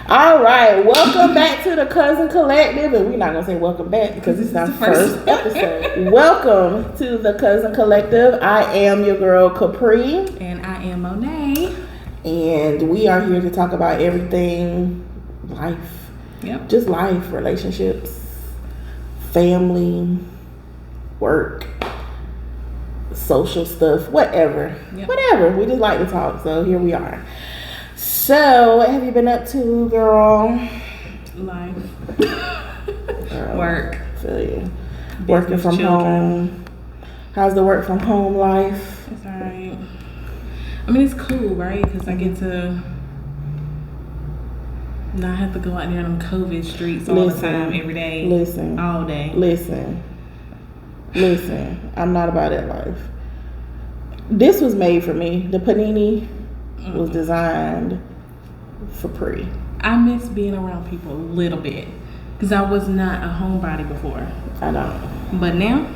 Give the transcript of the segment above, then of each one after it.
All right, welcome back to the Cuzn Collective, and we're not gonna say welcome back because it's our first episode. Welcome to the Cuzn Collective. I am your girl Capri, and I am Monet, and we are here to talk about everything life. Yep, just life, relationships, family, work, social stuff, whatever. Yep. Whatever. We just like to talk, so here we are. So, what have you been up to, girl? Life. Work. Feel you. Working from home. How's the work from home life? It's alright. I mean, it's cool, right? Because I get to not have to go out there on them COVID streets all the time, every day. All day. Listen. I'm not about that life. This was made for me. The panini was designed for Pre. I miss being around people a little bit because I was not a homebody before. I know. But now,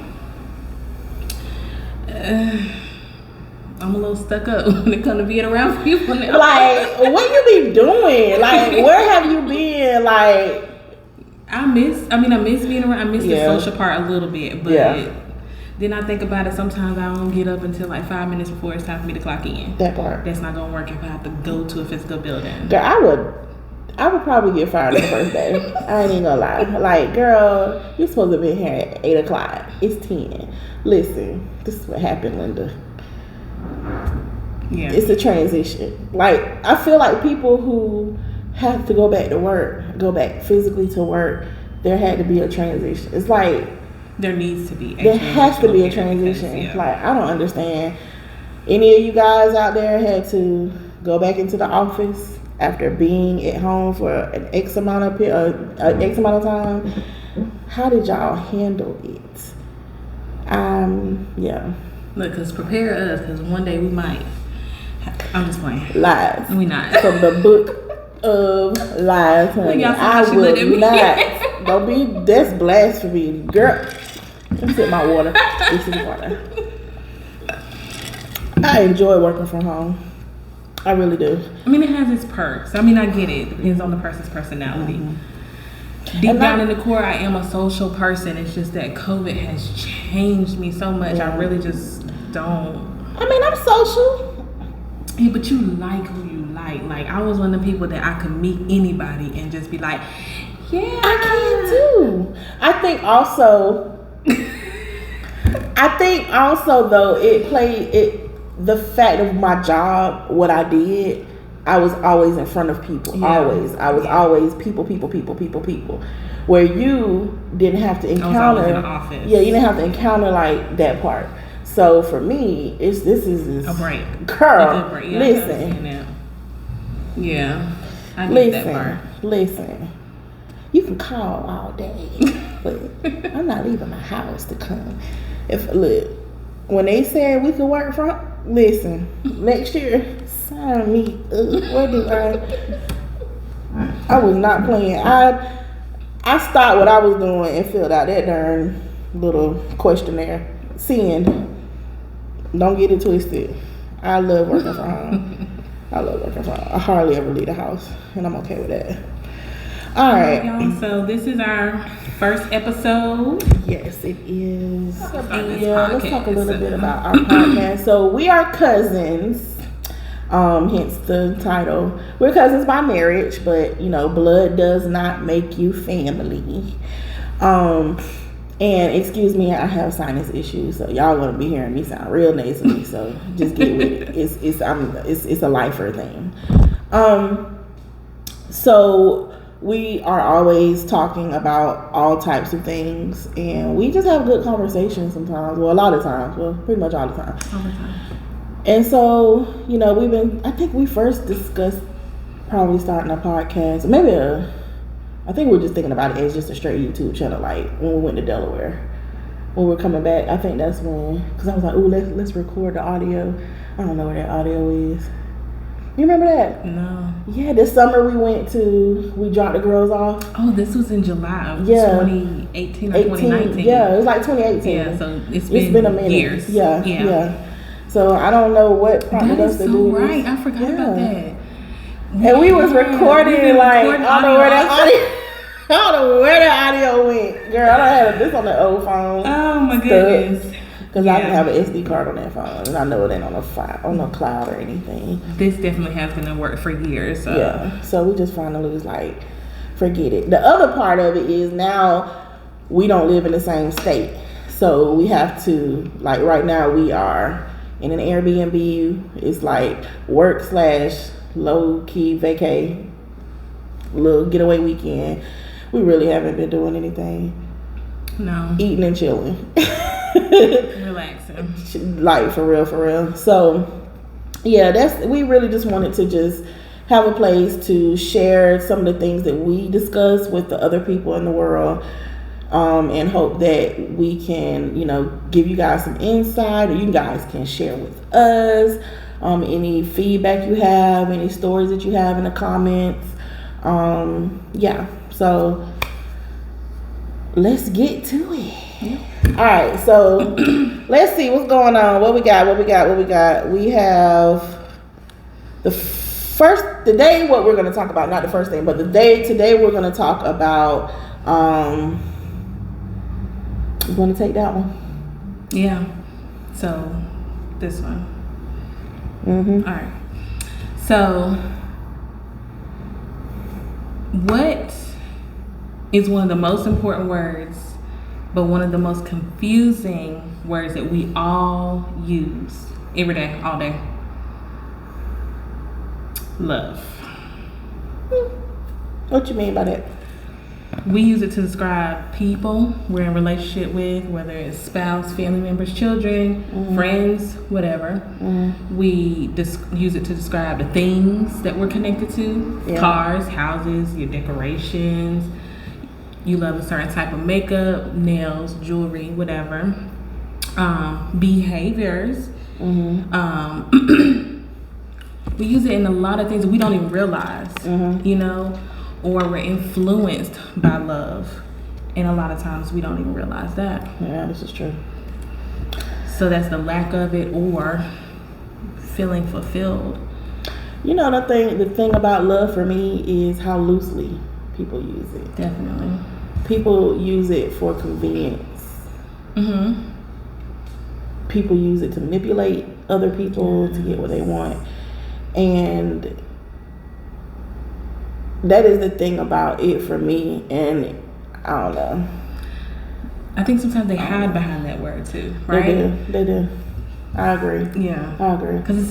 I'm a little stuck up when it comes to being around people now. Like, what you be doing? Like, where have you been? Like, I miss being around. I miss the social part a little bit, but then I think about it. Sometimes I don't get up until like 5 minutes before it's time for me to clock in. That part. That's not gonna work if I have to go to a physical building. Girl, I would probably get fired on the first day. I ain't even gonna lie. Like, girl, you're supposed to be here at 8 o'clock. It's 10. Listen, this is what happened, Linda. Yeah. It's a transition. Like, I feel like people who have to go back to work, go back physically to work, there had to be a transition. It's like there needs to be. There has to be a transition. Because, Like, I don't understand. Any of you guys out there had to go back into the office after being at home for an X amount of time? How did y'all handle it? Yeah. Look, cause prepare us, cause one day we might. I'm just playing. Lies. We not from the book of lies, honey. I will not. Don't be. That's blasphemy, girl. Let me sip my water. This is water. I enjoy working from home. I really do. I mean, it has its perks. I mean, I get it. It depends on the person's personality. Mm-hmm. Deep down in the core, I am a social person. It's just that COVID has changed me so much. I really just don't. I mean, I'm social. Yeah, but you like who you like. Like, I was one of the people that I could meet anybody and just be like, yeah. I can too. I think also though, the fact of my job, what I did, I was always in front of people. Yeah. Always. I was always people. Where you didn't have to encounter. I was always in the office. Yeah, you didn't have to encounter like that part. So for me, this is a break. Girl, break. Yeah, listen. Yeah, I get that part. Listen. You can call all day, but I'm not leaving my house to come. When they said we could work from, listen, next year, sign me up. I was not playing. I stopped what I was doing and filled out that darn little questionnaire. Don't get it twisted. I love working from home. I hardly ever leave the house, and I'm okay with that. All right, y'all. So this is our first episode. Yes, it is. Let's talk a little bit about our podcast. So we are cousins. Hence the title. We're cousins by marriage, but blood does not make you family. And excuse me, I have sinus issues, so y'all gonna be hearing me sound real nasally. So just get with it. It's a lifer thing. So we are always talking about all types of things, and we just have good conversations sometimes. Well, a lot of times. Well, pretty much all the time. All the time. And so I think we first discussed probably starting a podcast, I think we're just thinking about it as just a straight YouTube channel, like when we went to Delaware. When we're coming back, I think that's when, because I was like, ooh, let's record the audio. I don't know where that audio is. You remember that? No. Yeah, this summer we dropped the girls off. Oh, this was in July of 2018 or 2019. Yeah, it was like 2018. Yeah, so it's been a minute. Years. Yeah. So I don't know what prompted us to do this. Right, I forgot about that. And we was recording like I don't know where that audio. I don't know where the audio went, girl. I had this on the old phone. Oh my goodness! Because I didn't have an SD card on that phone, and I know it ain't on a cloud or anything. This definitely has been in work for years. So. Yeah, so we just finally was like, forget it. The other part of it is now we don't live in the same state, so we have to like right now we are in an Airbnb. It's like work / low key vacay, little getaway weekend. We really haven't been doing anything. No. Eating and chilling. Relaxing. Like for real. So yeah, we really just wanted to just have a place to share some of the things that we discuss with the other people in the world. And hope that we can, give you guys some insight, or you guys can share with us any feedback you have, any stories that you have in the comments. So let's get to it. All right, so let's see what's going on. What we got? We have the day. What we're going to talk about, not the first thing, but the day. Today we're going to talk about. You want to take that one? Yeah. So this one. Mm-hmm. All right. So what is one of the most important words, but one of the most confusing words that we all use every day, all day? Love. What you mean by that? We use it to describe people we're in relationship with, whether it's spouse, family members, children, friends, whatever. We use it to describe the things that we're connected to, cars, houses, your decorations. You love a certain type of makeup, nails, jewelry, whatever. Behaviors. We use it in a lot of things that we don't even realize, or we're influenced by love, and a lot of times we don't even realize that. Yeah, this is true. So that's the lack of it, or feeling fulfilled. The thing about love for me is how loosely people use it. Definitely. People use it for convenience. People use it to manipulate other people to get what they want, and that is the thing about it for me. And I don't know. I think sometimes they hide behind that word too, right? They do. I agree. Yeah, I agree. Because it's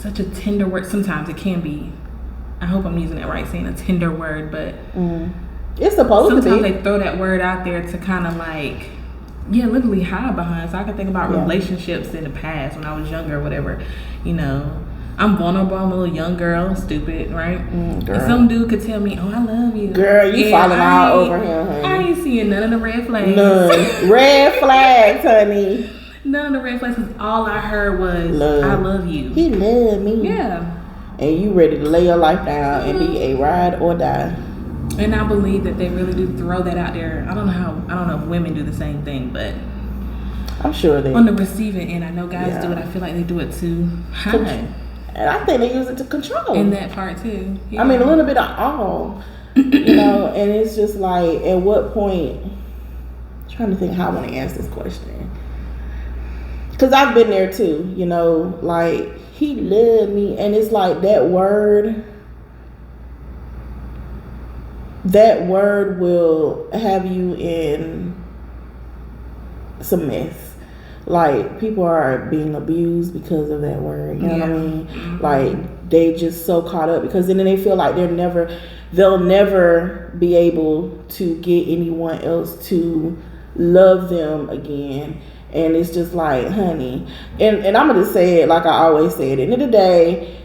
such a tender word. Sometimes it can be. I hope I'm using that right, saying a tender word, but it's supposed to be. Sometimes they throw that word out there to kind of like, literally hide behind. So I can think about relationships in the past when I was younger, or whatever. I'm vulnerable. I'm a little young girl, stupid, right? And some dude could tell me, "Oh, I love you." Girl, you falling all over him, honey. I ain't seeing none of the red flags. None. Red flags, honey. None of the red flags. Cause all I heard was, love. "I love you." He love me. Yeah. And you ready to lay your life down and be a ride or die. And I believe that they really do throw that out there. I don't know if women do the same thing, but I'm sure they on the receiving end, I know guys do it. I feel like they do it to hide. And I think they use it to control. In that part too. Yeah. I mean, a little bit of all. And it's just like, at what point, I'm trying to think how I want to answer this question. Because I've been there too, like, he loved me. And it's like that word will have you in some mess. Like, people are being abused because of that word. You know what I mean? Like, they just so caught up, because then they feel like they'll never be able to get anyone else to love them again. And it's just like, honey, and I'm gonna just say it like I always say it. At the end of the day,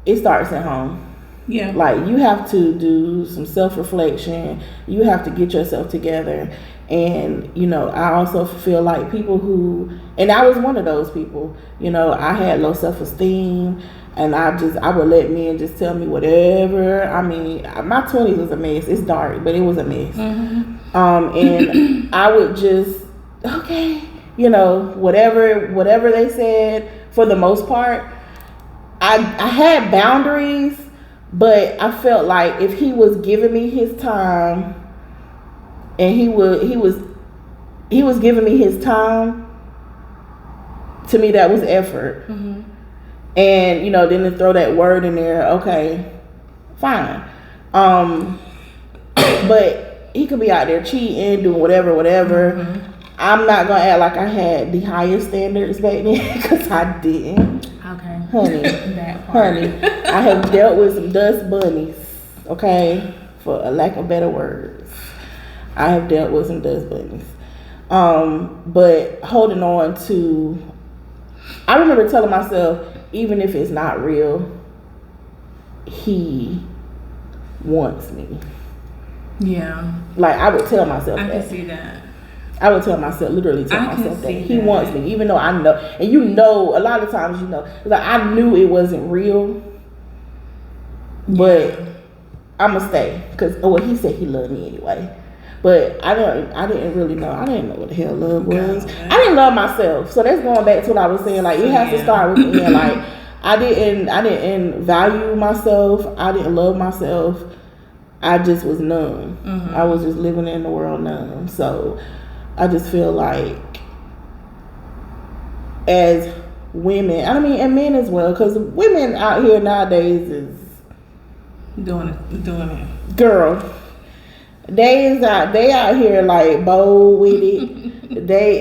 it starts at home. Yeah. Like, you have to do some self-reflection. You have to get yourself together. And, I also feel like people who, and I was one of those people, I had low self-esteem, and I would let men just tell me whatever. I mean, my 20s was a mess. It's dark, but it was a mess. And I would just, okay, whatever they said, for the most part. I had boundaries, but I felt like if he was giving me his time, and he was giving me his time, to me that was effort. Mm-hmm. And you know, then to throw that word in there, okay, fine. But he could be out there cheating, doing whatever. Mm-hmm. I'm not gonna act like I had the highest standards back then, because I didn't. Okay, honey, that part. honey, I have dealt with some dust bunnies. Okay, for a lack of better words, I have dealt with some dust bunnies. But holding on to, I remember telling myself, even if it's not real, he wants me. Yeah. Like, I would tell myself that. I can see that. I would literally tell myself that. He wants me, even though I know. And you know, a lot of times, you know, like, I knew it wasn't real, but I'ma stay. Because, he said he loved me anyway. But I didn't really know. I didn't know what the hell love was. I didn't love myself. So that's going back to what I was saying. Like, it has to start with me. Like, I didn't value myself. I didn't love myself. I just was numb. Mm-hmm. I was just living in the world numb. So I just feel like, as women, I mean, and men as well, because women out here nowadays is doing it. Girl, they out here like bold with it.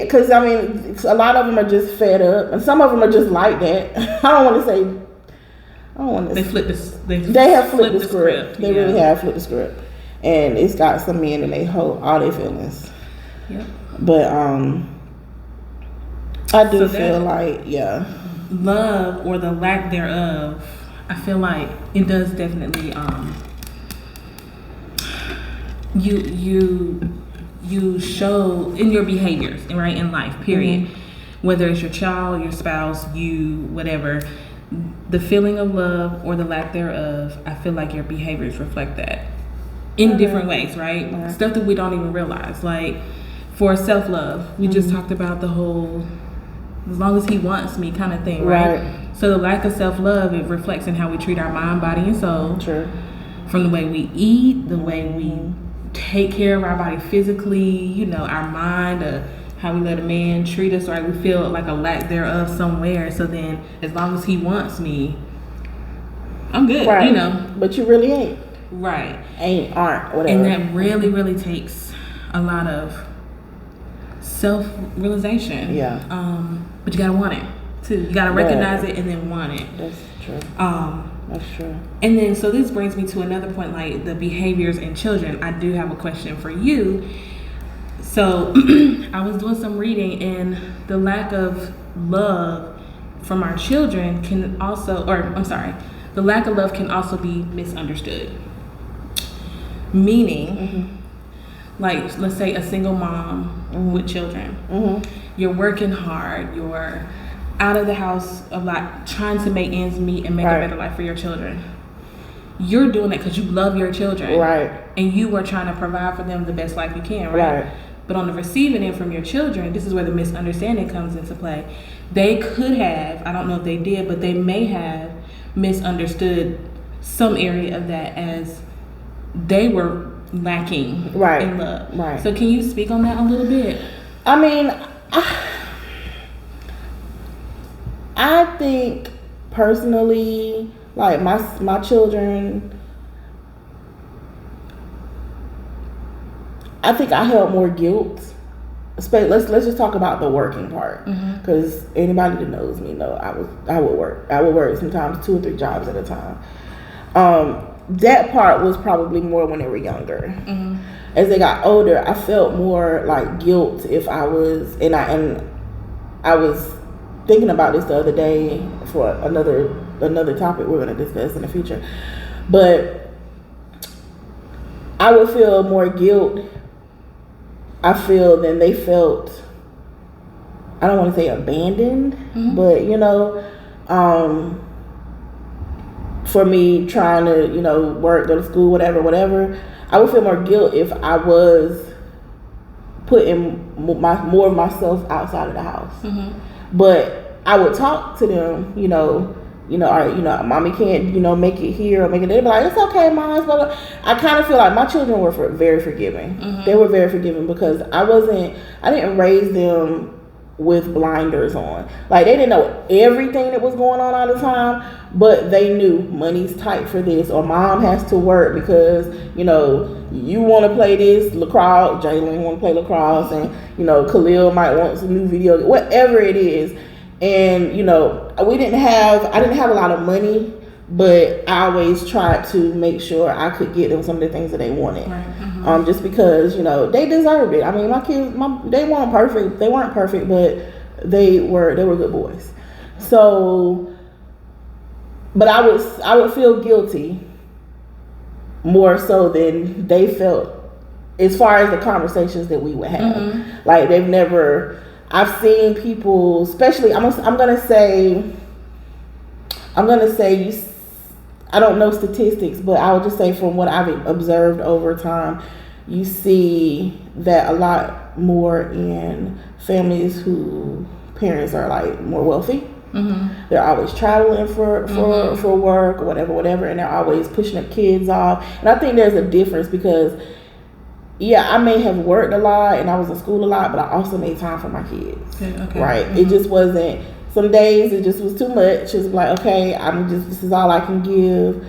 Because I mean, a lot of them are just fed up, and some of them are just like that. They have flipped the script. They really have flipped the script, and it's got some men and they hold all their feelings. Yep. But I do feel like, love, or the lack thereof, I feel like it does definitely you show in your behaviors, right, in life, period. Mm-hmm. Whether it's your child, your spouse, you, whatever, the feeling of love or the lack thereof, I feel like your behaviors reflect that in different ways, right? Stuff that we don't even realize. Like, for self-love, we just talked about the whole as long as he wants me kind of thing, right? So the lack of self-love, it reflects in how we treat our mind, body, and soul. True. From the way we eat, the way we take care of our body physically, you know, our mind, how we let a man treat us, right? We feel like a lack thereof somewhere. So then, as long as he wants me, I'm good, you know. But you really ain't. Right. Aren't, whatever. And that really, really takes a lot of self-realization. Yeah. But you gotta want it too. You gotta recognize it and then want it. That's true. That's true. And then, so this brings me to another point, like the behaviors in children. I do have a question for you. So I was doing some reading, and the lack of love from our children can also, the lack of love can also be misunderstood. Meaning, like, let's say a single mom with children. You're working hard, you're out of the house a lot, trying to make ends meet and make a better life for your children. You're doing it because you love your children. Right. And you are trying to provide for them the best life you can, right? But on the receiving end from your children, this is where the misunderstanding comes into play. They could have, I don't know if they did, but they may have misunderstood some area of that as they were lacking in love. Right. So can you speak on that a little bit? I mean, I think personally, like my children, I think I held more guilt. Let's just talk about the working part, because anybody that knows me know I would work sometimes 2 or 3 jobs at a time. That part was probably more when they were younger. As they got older, I felt more like guilt if I was, and I was thinking about this the other day for another topic we're going to discuss in the future. But I would feel more guilt, I feel, than they felt. I don't want to say abandoned, but you know, for me trying to, you know, work, go to school, whatever, I would feel more guilt if I was putting more of myself outside of the house. But I would talk to them, you know, mommy can't, make it here or make it there. But like, it's okay, mom. Blah, blah. I kind of feel like my children were very forgiving. Mm-hmm. They were very forgiving because I didn't raise them with blinders on. Like, they didn't know everything that was going on all the time, but they knew money's tight for this, or mom has to work because, you want to play this lacrosse, Jalen want to play lacrosse, and, Khalil might want some new video, whatever it is. And, I didn't have a lot of money, but I always tried to make sure I could get them some of the things that they wanted. Right. Mm-hmm. Just because, they deserved it. I mean, my kids, they weren't perfect. They weren't perfect, but they were good boys. So, but I would feel guilty more so than they felt as far as the conversations that we would have. Mm-hmm. Like, I've seen people, especially, I'm gonna say I don't know statistics, but I would just say from what I've observed over time, you see that a lot more in families who parents are like more wealthy. Mm-hmm. They're always traveling for work or whatever, and they're always pushing their kids off. And I think there's a difference because, I may have worked a lot and I was in school a lot, but I also made time for my kids. Okay. Right? Mm-hmm. It just wasn't. Some days it just was too much. It's like, okay, this is all I can give.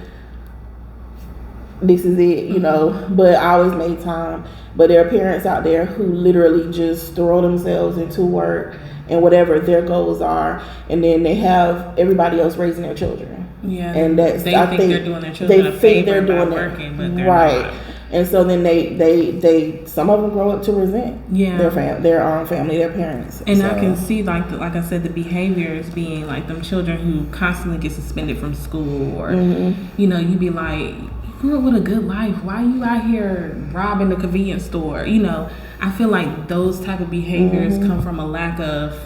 This is it, Mm-hmm. But I always made time. But there are parents out there who literally just throw themselves into work and whatever their goals are, and then they have everybody else raising their children. Yeah, and I think they're doing their children a favor by working, but they're not. And so then they some of them grow up to resent their family, their parents. And I can see like I said, the behaviors being like them children who constantly get suspended from school, or mm-hmm. You be like, you grew up with a good life. Why are you out here robbing the convenience store? I feel like those type of behaviors mm-hmm. come from a lack of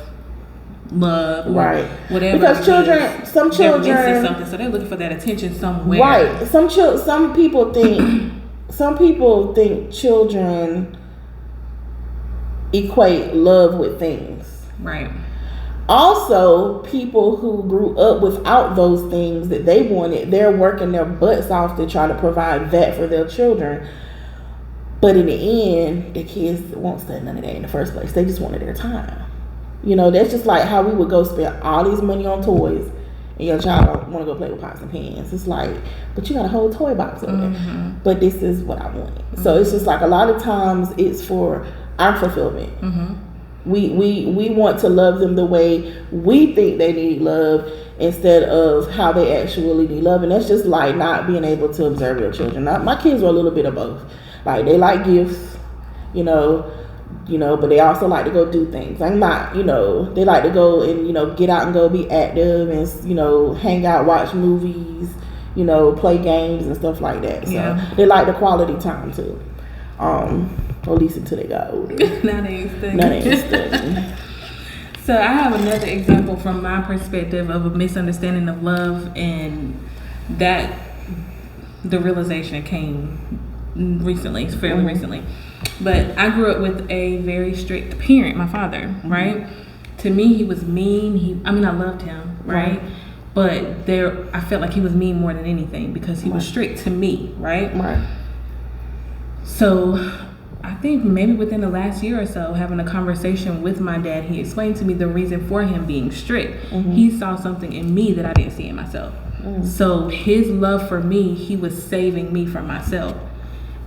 love, or whatever. Because some children they're missing something, so they're looking for that attention somewhere. Right. Some people think. Some people think children equate love with things. Right. Also, people who grew up without those things that they wanted, they're working their butts off to try to provide that for their children. But in the end, the kids won't study none of that in the first place. They just wanted their time. That's just like how we would go spend all these money on toys, and your child don't want to go play with pots and pans. It's like, but you got a whole toy box over there. Mm-hmm. But this is what I wanted. Mm-hmm. So it's just like a lot of times it's for our fulfillment. Mm-hmm. We want to love them the way we think they need love instead of how they actually need love. And that's just like not being able to observe your children. My kids were a little bit of both. Like, they like gifts, but they also like to go do things. I'm not, they like to go and, get out and go be active and, hang out, watch movies, play games and stuff like that. So they like the quality time too. Or at least until they got older. Now they ain't studying. So I have another example from my perspective of a misunderstanding of love, and that the realization came recently, fairly mm-hmm. recently. But I grew up with a very strict parent, my father, mm-hmm. right? To me, he was mean. I loved him, right? But I felt like he was mean more than anything because he was strict to me, right? Right. So I think maybe within the last year or so, having a conversation with my dad, he explained to me the reason for him being strict. Mm-hmm. He saw something in me that I didn't see in myself. Mm-hmm. So his love for me, he was saving me from myself.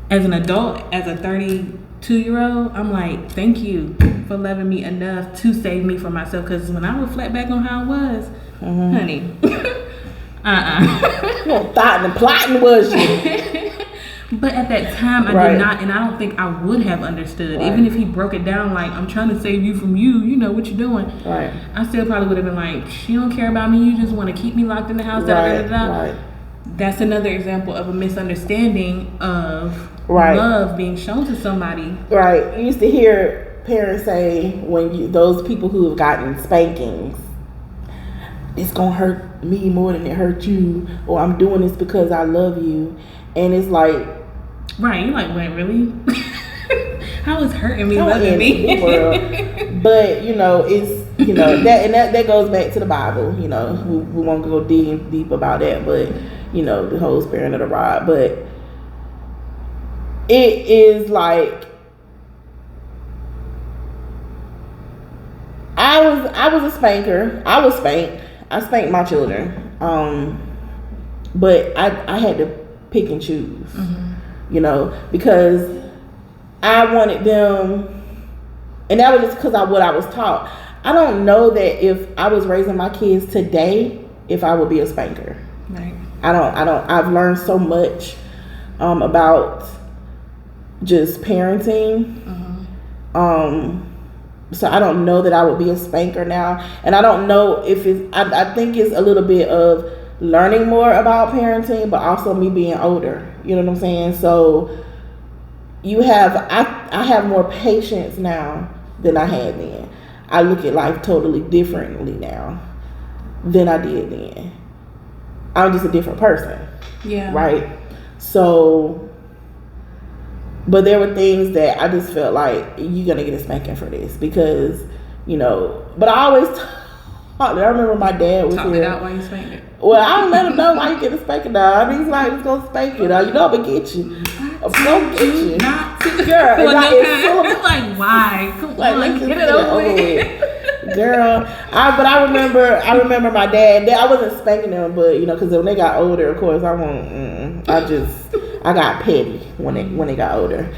As an adult, as a 32-year-old, I'm like, thank you for loving me enough to save me from myself. Because when I reflect back on how I was, mm-hmm. honey, Well, thought and plotting was you. But at that time, I did not, and I don't think I would have understood. Even if he broke it down like, I'm trying to save you from you, you know what you're doing. Right. I still probably would have been like, she don't care about me, you just want to keep me locked in the house. Right. That's another example of a misunderstanding of love being shown to somebody. Right. You used to hear parents say those people who have gotten spankings, it's gonna hurt me more than it hurt you, or I'm doing this because I love you. And it's like, you're like, wait, really? How is hurting me loving me? But it's You know, that goes back to the Bible. You know, we won't go deep about that, but you know, the whole sparing of the rod. But it is like I was a spanker. I was spanked. I spanked my children. But I had to pick and choose. You know, because I wanted them, and that was just because of what I was taught. I don't know that if I was raising my kids today, if I would be a spanker. Right. I don't. I've learned so much about just parenting. So I don't know that I would be a spanker now, and I don't know if it's. I think it's a little bit of learning more about parenting, but also me being older. You know what I'm saying? So I have more patience now than I had then. I look at life totally differently now than I did then. I'm just a different person. Yeah. Right? So, but there were things that I just felt like you're going to get a spanking for this because, you know, but I always I remember my dad was Talk here. it out while you spanked it. Well, I don't let him know why you get a spanking dog. He's like, let's go spank you. You know I'm going to get you. I'm going to get you. Not to. Girl, Well, like, it's like, why? Come on, get it over with. Girl, I remember my dad. I wasn't spanking them, but you know, because when they got older, of course, I got petty when they got older.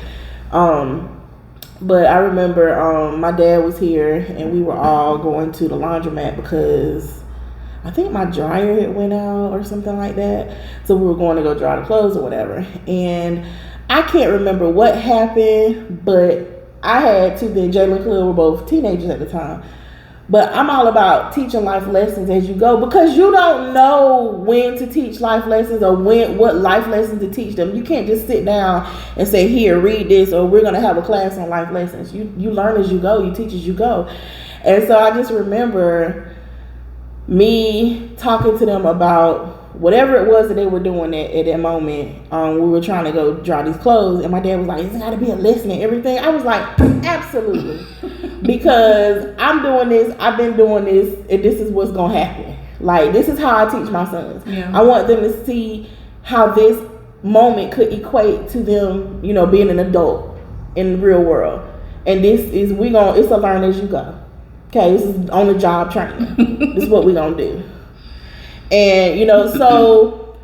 But I remember my dad was here, and we were all going to the laundromat because I think my dryer had went out or something like that. So we were going to go dry the clothes or whatever, and I can't remember what happened, but I had two. Then Jalen and Khalil were both teenagers at the time. But I'm all about teaching life lessons as you go because you don't know when to teach life lessons or what life lessons to teach them. You can't just sit down and say, here, read this, or we're going to have a class on life lessons. You learn as you go. You teach as you go. And so I just remember me talking to them about whatever it was that they were doing at that moment. We were trying to go dry these clothes, and my dad was like, it's got to be a lesson and everything. I was like, absolutely. Because I'm doing this, I've been doing this, and this is what's going to happen. Like, this is how I teach my sons. Yeah. I want them to see how this moment could equate to them, you know, being an adult in the real world. And this is, it's a learn as you go. Okay, this is on the job training. This is what we're going to do. And, you know, so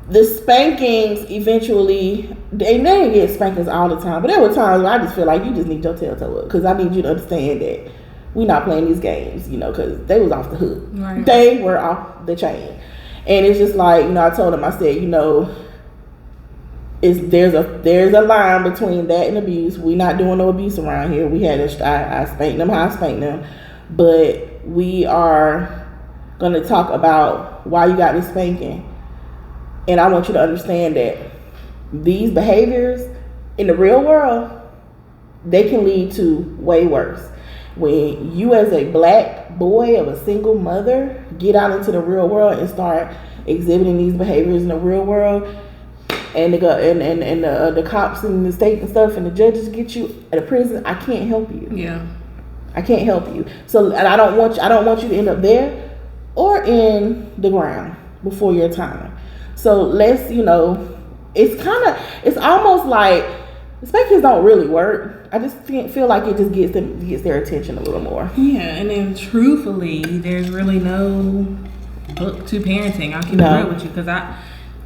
the spankings eventually, they didn't get spankings all the time, but there were times where I just feel like you just need your tail up because I need you to understand that we're not playing these games, you know, because they was off the hook. Right. They were off the chain. And it's just like, you know, I told him, I said, you know, there's a line between that and abuse. We're not doing no abuse around here. I spanked them how I spanked them, but we are going to talk about why you got this spanking. And I want you to understand that these behaviors in the real world, they can lead to way worse. When you as a black boy of a single mother get out into the real world and start exhibiting these behaviors in the real world, and the cops and the state and stuff and the judges get you at a prison, I can't help you. Yeah. I can't help you. So and I don't want you to end up there or in the ground before your time. So let's, you know, it's almost like spankings don't really work. I just feel like it just gets their attention a little more. Yeah, and then truthfully, there's really no book to parenting. I'll keep it real with you because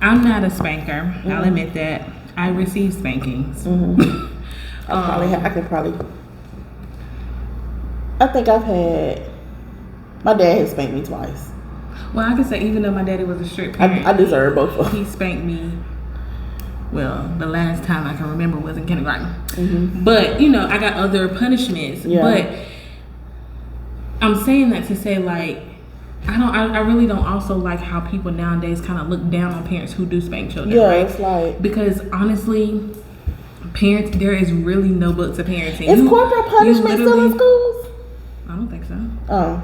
I'm not a spanker. Mm-hmm. I'll admit that. I receive spankings. Mm-hmm. I think I've had. My dad has spanked me twice. Well, I can say even though my daddy was a strict parent, I deserve both of them. He spanked me. Well, the last time I can remember was in kindergarten. Mm-hmm. But, you know, I got other punishments. Yeah. But I'm saying that to say, like, I really don't also like how people nowadays kind of look down on parents who do spank children. Yeah, right? It's like, because honestly, there is really no books of parenting. Is corporal punishment still in schools? I don't think so. Oh.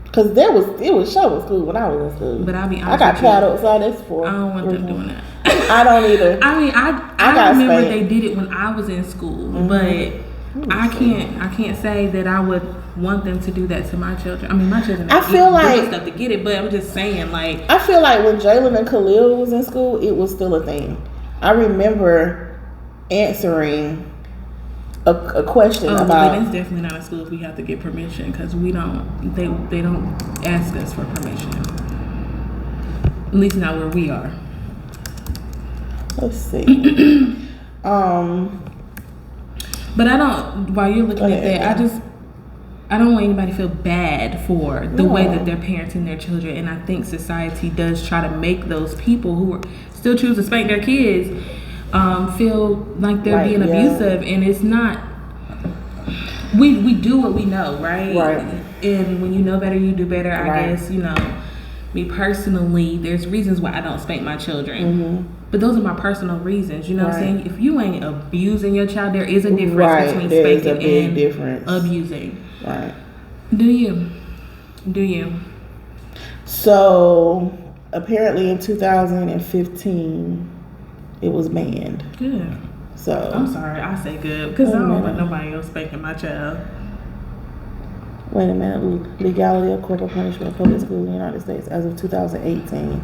Because it was show in school when I was in school. But I'll be honest, I got paddled, so that's for. I don't want them doing that. I don't either. I mean, I remember spanked. They did it when I was in school, mm-hmm. but I can't say that I would want them to do that to my children. I mean, my children I feel like stuff to get it, but I'm just saying, like, I feel like when Jalen and Khalil was in school, it was still a thing. I remember answering a question about. It's definitely not a school if we have to get permission, because we don't. They don't ask us for permission. At least not where we are. Let's see. But I don't. While you're looking at that, I don't want anybody to feel bad for the way that they're parenting their children, and I think society does try to make those people who still choose to spank their kids feel like they're being abusive, and it's not. We do what we know, right? Right. And when you know better, you do better. I guess, you know. Me personally, there's reasons why I don't spank my children. But those are my personal reasons. You know what I'm saying? If you ain't abusing your child, there is a difference between spanking and abusing. Right. Do you? So, apparently in 2015, it was banned. Good. So I'm sorry, I say good because I don't want nobody else spanking my child. Wait a minute. Legality of corporal punishment in public schools in the United States as of 2018.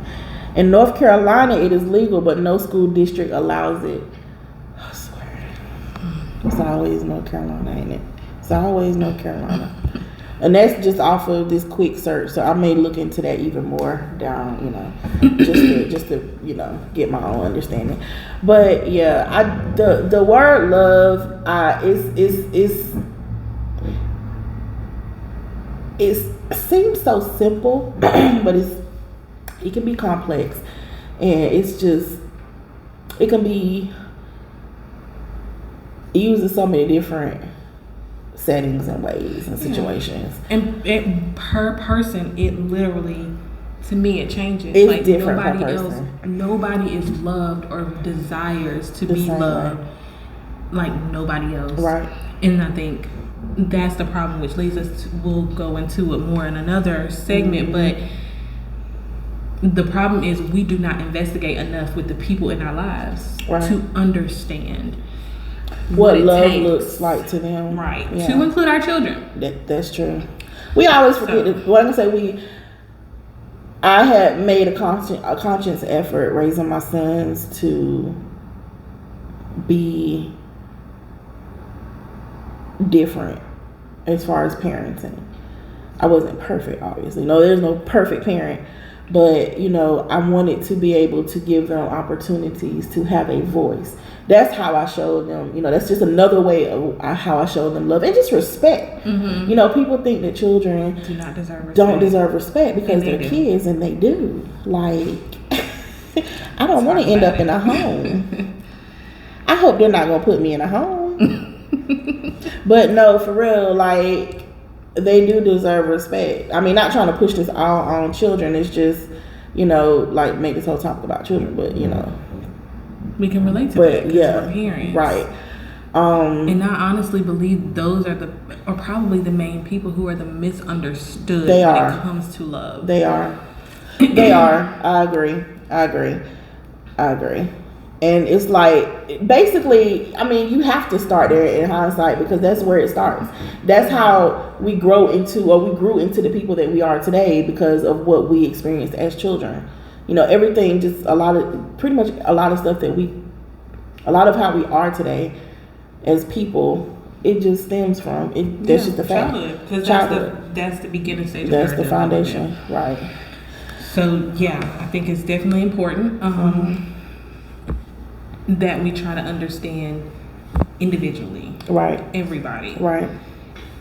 In North Carolina, it is legal, but no school district allows it. I swear. It's always North Carolina, ain't it? It's always North Carolina. And that's just off of this quick search. So I may look into that even more down, you know, just to you know, get my own understanding. But yeah, the word love it seems so simple, but it can be complex, and it can be used in so many different settings and ways and situations. And per person, it literally, to me, it changes. It's like different per person. Nobody is loved or desires to be loved like nobody else. Right. And I think that's the problem, which leads us to, we'll go into it more in another segment, but the problem is we do not investigate enough with the people in our lives to understand what love looks like to them. Right. Yeah. To include our children. That's true. We always forget what I'm gonna say. I had made a conscious effort raising my sons to be different as far as parenting. I wasn't perfect, obviously. No, there's no perfect parent. But, you know, I wanted to be able to give them opportunities to have a voice. That's how I showed them, you know, that's just another way of how I showed them love and just respect. You know, people think that children don't deserve respect because they're kids, and they do. Like, I don't want to end up in a home. I hope they're not going to put me in a home. But no, for real, like, they do deserve respect. I mean, not trying to push this all on children. It's just, you know, like, make this whole topic about children, but, you know. We can relate to that because we're parents. Right. And I honestly believe those are probably the main people who are the misunderstood when it comes to love. They are. They are. I agree. And it's like, basically, I mean, you have to start there in hindsight because that's where it starts. That's how we grew into the people that we are today because of what we experienced as children. You know, everything, just a lot of stuff a lot of how we are today as people, it just stems from it. That's just the fact. Childhood. That's the beginning stage. That's the foundation, right? So yeah, I think it's definitely important. That we try to understand individually, right? Everybody, right?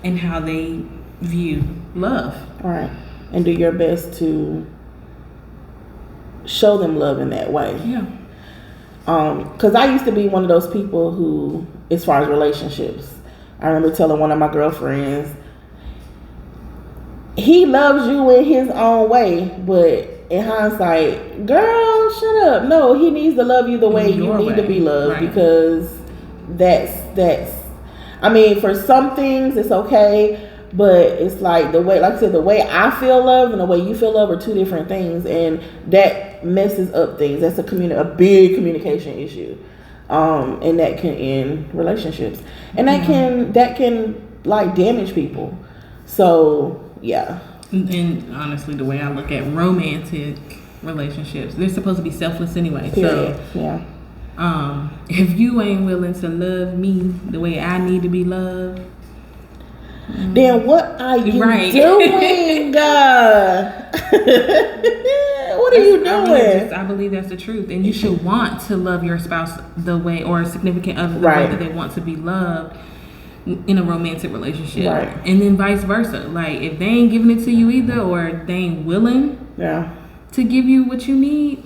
And how they view love, right? And do your best to show them love in that way. Yeah. Because I used to be one of those people who, as far as relationships, I remember telling one of my girlfriends, he loves you in his own way, but in hindsight, girl, shut up. No, he needs to love you the way you need to be loved, because that's I mean, for some things it's okay, but it's like the way, like I said, the way I feel love and the way you feel love are two different things, and that messes up things. That's a big communication issue. and that can end relationships, and that can like damage people. So yeah. And honestly, the way I look at romantic relationships, they're supposed to be selfless anyway. Period. So yeah. If you ain't willing to love me the way I need to be loved, then what are you right. doing? What are you doing? I believe that's the truth. And you should want to love your spouse the way, or a significant other the way that they want to be loved in a romantic relationship. Right. And then vice versa. Like, if they ain't giving it to you either, or they ain't willing to give you what you need.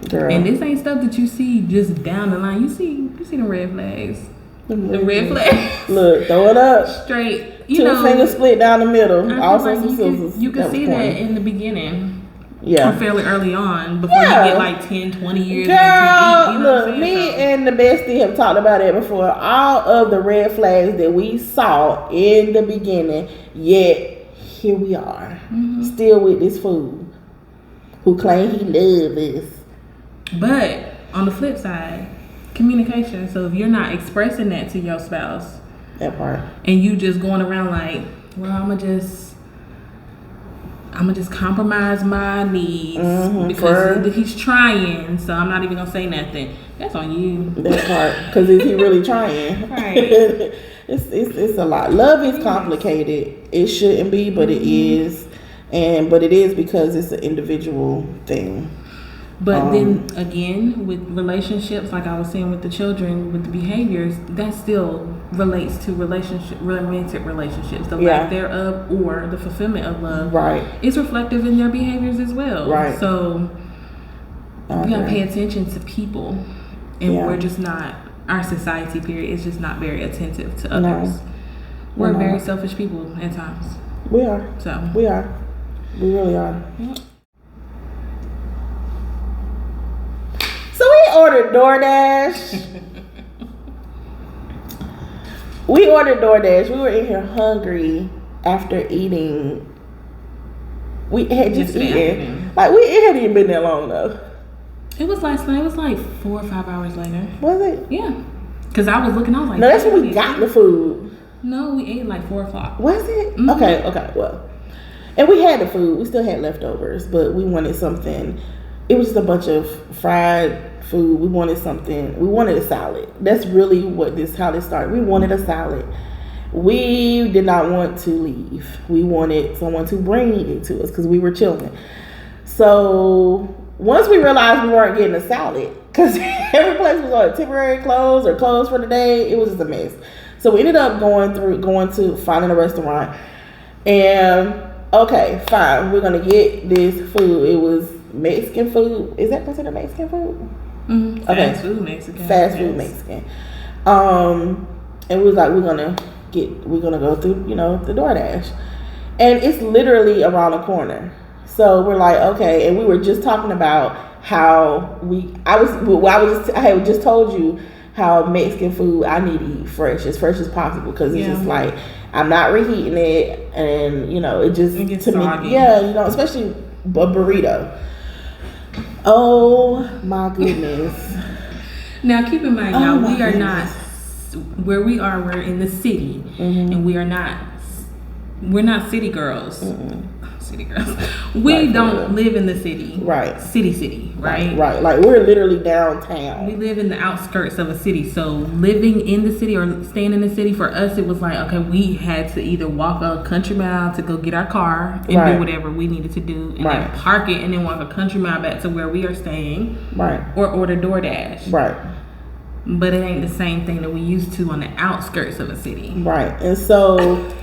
Girl. And this ain't stuff that you see just down the line. You see the red flags. The red flags. Look, throw it up. Straight. Two fingers split down the middle. Also like some scissors. You can see that in the beginning. Yeah. Or fairly early on, before you get like 10, 20 years. Girl, look, me and the bestie have talked about it before. All of the red flags that we saw in the beginning, yet here we are. Still with this fool who claim he loves us. But on the flip side, communication. So if you're not expressing that to your spouse, that part, and you just going around like, well, I'm gonna just compromise my needs because he's trying, so I'm not even gonna say nothing. That's on you. That part, because is he really trying? Right. It's a lot. Love is complicated. It shouldn't be, but it is, but it is because it's an individual thing. But then again, with relationships, like I was saying with the children, with the behaviors, that still relates to romantic relationships. The lack thereof, or the fulfillment of love, is reflective in their behaviors as well. Right. So we gotta pay attention to people, and we're just not. Our society, period, is just not very attentive to others. No. We're very selfish people at times. We are. We are. We really are. Yep. So we ordered DoorDash. We were in here hungry after eating. We had just eaten. Like, it hadn't even been that long though. It was last night. It was like 4 or 5 hours later. Was it? Yeah. Because I was looking, I was like... No, that's when we got the food. No, we ate like 4 o'clock. Was it? Mm-hmm. Okay, well. And we had the food. We still had leftovers, but we wanted something. It was just a bunch of fried food. We wanted something. We wanted a salad. That's really how this started. We wanted a salad. We did not want to leave. We wanted someone to bring it to us because we were chilling. So once we realized we weren't getting a salad, because every place was on temporary close or closed for the day, it was just a mess. So we ended up going to finding a restaurant. And okay, fine, we're gonna get this food. It was Mexican food. Is that considered Mexican food? Mm-hmm. Okay. Fast food Mexican. And we was like, we're gonna go through, the DoorDash, and it's literally around the corner. So we're like, okay, and we were just talking about how I had just told you how Mexican food I need to eat as fresh as possible, because it's just like I'm not reheating it, and it just to soggy. Me, especially a burrito. Oh my goodness. Now keep in mind, we are not where we are. We're in the city, and we're not city girls. City girls. We don't live in the city. Right. City, right? Right. Like, we're literally downtown. We live in the outskirts of a city. So living in the city or staying in the city, for us, it was like, okay, we had to either walk a country mile to go get our car and do whatever we needed to do, and then park it, and then walk a country mile back to where we are staying. Right. Or order DoorDash. Right. But it ain't the same thing that we used to on the outskirts of a city. Right. And so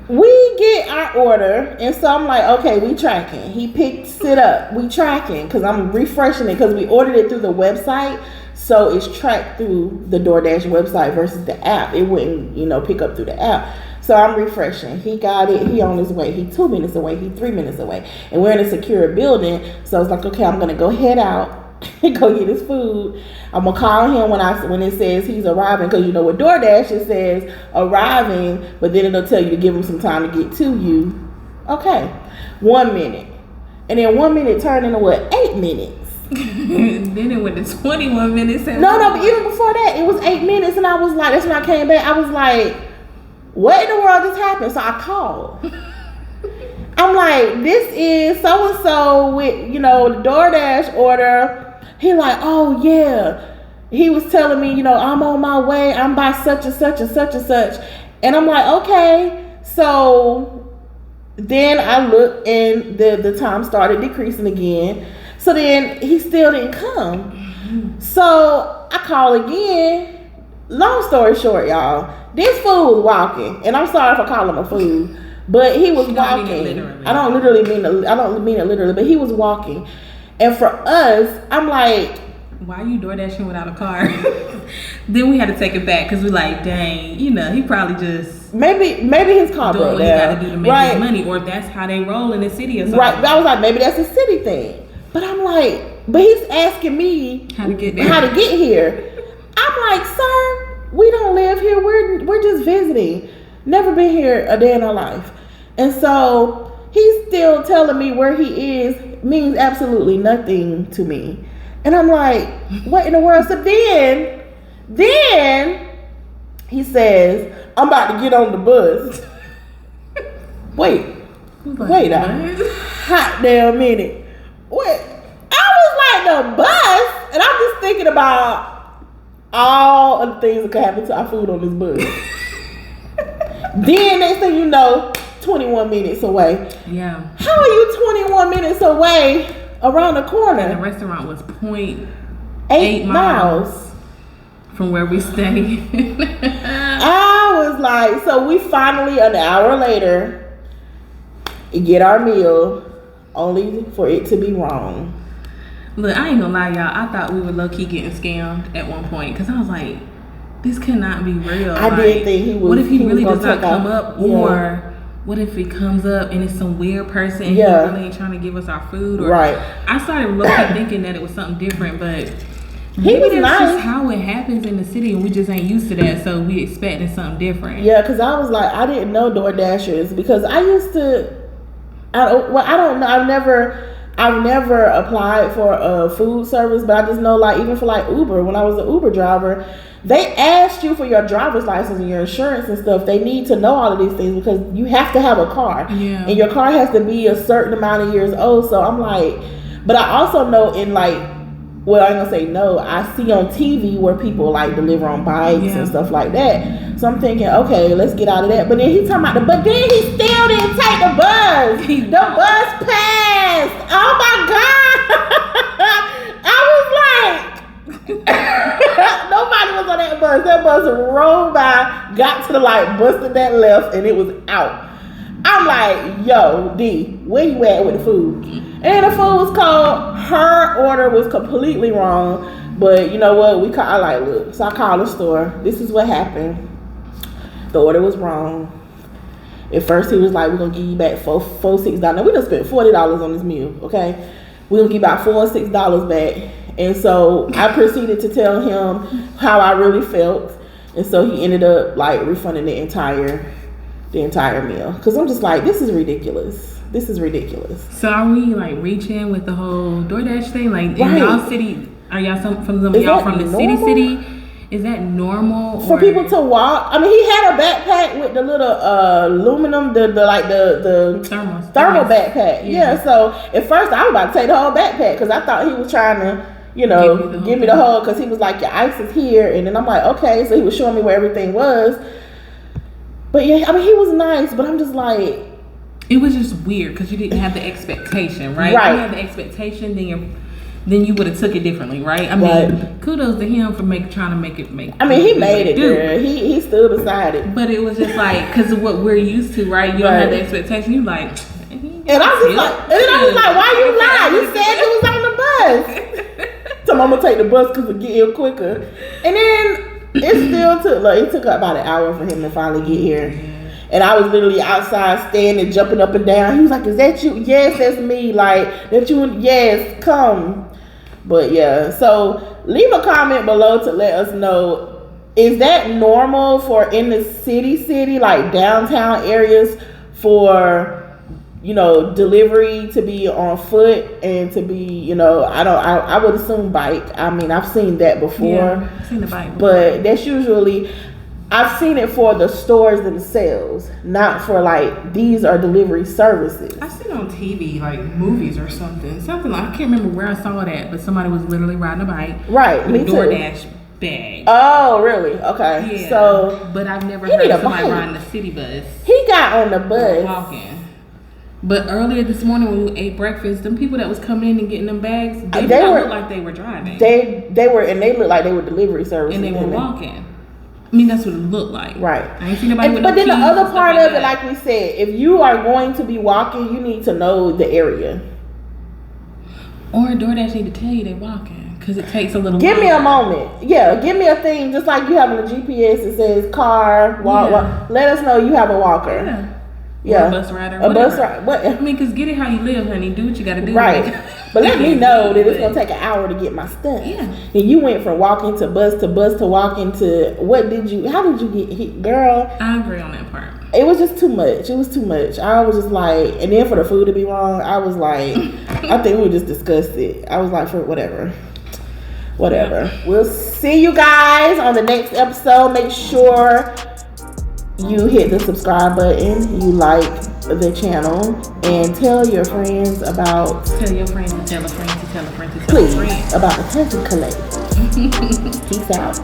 we get our order, and so I'm like, okay, we tracking. He picks it up. We tracking, because I'm refreshing it, because we ordered it through the website, so it's tracked through the DoorDash website versus the app. It wouldn't, pick up through the app. So I'm refreshing. He got it. He on his way. He 2 minutes away. He 3 minutes away. And we're in a secure building, so I was like, okay, I'm gonna go head out and go get his food. I'm gonna call him when it says he's arriving, because with DoorDash it says arriving, but then it'll tell you to give him some time to get to you. Okay, 1 minute, and then 1 minute turned into 8 minutes. Then it went to 21 minutes. No, but even before that, it was 8 minutes, and I was like, that's when I came back. I was like, what in the world just happened? So I called. I'm like, this is so and so with the DoorDash order. He like, oh yeah. He was telling me, I'm on my way. I'm by such and such and such and such. And I'm like, okay. So then I looked and the time started decreasing again. So then he still didn't come. So I call again. Long story short, y'all, this fool was walking. And I'm sorry for calling him a fool, but he was walking. I don't mean it literally, but he was walking. And for us, I'm like, why are you door dashing without a car? Then we had to take it back because we're like, dang, he probably just maybe his car broke down. Doing what he got to do to make his money, or that's how they roll in the city or something. Right. I was like, maybe that's a city thing. But I'm like, but he's asking me how to get there. How to get here. I'm like, sir, we don't live here. We're just visiting. Never been here a day in our life. And so he's still telling me where he is means absolutely nothing to me. And I'm like, what in the world? So then he says, I'm about to get on the bus. Wait a hot damn minute. Wait, I was like, the bus? And I'm just thinking about all of the things that could happen to our food on this bus. Then next thing you know, 21 minutes away. Yeah. How are you 21 minutes away around the corner? And the restaurant was 0.8 miles from where we stayed. I was like, so we finally, an hour later, get our meal, only for it to be wrong. Look, I ain't gonna lie, y'all. I thought we were low-key getting scammed at one point because I was like, this cannot be real. I did think he was. What if he really does not come off, up? Or what if it comes up and it's some weird person and he really ain't trying to give us our food? Or, right. I started low-key thinking that it was something different, but he was that's nice. just how it happens in the city, and we just ain't used to that, so we expecting something different. Yeah, because I was like, I didn't know DoorDashers because I used to. I don't know. I've never applied for a food service, but I just know, like, even for like Uber, when I was an Uber driver, they asked you for your driver's license and your insurance and stuff. They need to know all of these things because you have to have a car, and your car has to be a certain amount of years old. So I'm like, but I also know in like, well, I ain't gonna say no, I see on TV where people like deliver on bikes and stuff like that. So I'm thinking, okay, let's get out of that. But then he talking about but then he still didn't take the bus. The bus passed. Oh my God. I was like, nobody was on that bus. That bus rolled by, got to the light, busted that left, and it was out. I'm like, yo, D, where you at with the food? And the food was cold. Her order was completely wrong. But you know what? I like, look. So I called the store. This is what happened. The order was wrong. At first he was like, we're gonna give you back $6. Now we done spent $40 on this meal, okay? We're gonna give you about $4 or $6 back. And so I proceeded to tell him how I really felt. And so he ended up like refunding the entire meal. Cause I'm just like, this is ridiculous. So are we like reaching with the whole DoorDash thing? Like in y'all city, are y'all from the city? Is that normal for people to walk? I mean, he had a backpack with the little aluminum, the thermal backpack. Yeah. So at first I was about to take the whole backpack because I thought he was trying to, give me the whole. Because he was like, your ice is here, and then I'm like, okay. So he was showing me where everything was. But yeah, I mean, he was nice, but I'm just like, it was just weird because you didn't have the expectation, right? If you had the expectation, then you would have took it differently, right? I mean, kudos to him for trying to make it. I mean, he made it, girl. He stood beside it. But it was just like, because of what we're used to, right? You don't have the expectation. You like, and I was like, why you lie? You said you was on the bus. So I'm gonna take the bus because it get here quicker. And then it still took about an hour for him to finally get here. And I was literally outside standing, jumping up and down. He was like, is that you? Yes, that's me. Like, that you? Yes, come. But yeah, so leave a comment below to let us know, is that normal for in the city, like downtown areas for delivery to be on foot and to be, I would assume bike. I mean, I've seen that before. Yeah, I've seen the bike before. But that's usually, I've seen it for the stores themselves, not for like, these are delivery services. I seen it on TV, like movies or something. Something like, I can't remember where I saw that, but somebody was literally riding a bike. Right, with me too. DoorDash bag. Oh, really? Okay. Yeah. So, but I've never he need heard a somebody bike. riding the city bus. He got on the bus. Walking. But earlier this morning when we ate breakfast, them people that was coming in and getting them bags, they looked like they were driving. They were, and they looked like they were delivery services. And they were walking. I mean, that's what it looked like. Right. I ain't seen nobody with But then the keys other part like of it, that. like we said, if you are going to be walking, you need to know the area. Or DoorDash need to tell you they walking, because it takes a little Give me a longer. moment. Yeah, give me a thing, just like you have on the GPS that says car, walk, Yeah. walk. Let us know you have a walker. Yeah. Yeah. Or a bus rider. A whatever. bus rider. What? I mean, because get it how you live, honey. Do what you got to do. Right. But let me know that it's going to take an hour to get my stuff. Yeah. And you went from walking to bus to walking to, how did you get hit? Girl. I agree on that part. It was just too much. It was too much. I was just like, and then for the food to be wrong, I was like, I think we were just disgusted. I was like, for whatever. Yeah. We'll see you guys on the next episode. Make sure you hit the subscribe button, you like the channel, and tell your friends about. Tell your friends to tell a friend to tell a friend to tell Please, a friend. about the Cuzn Collective. Peace out.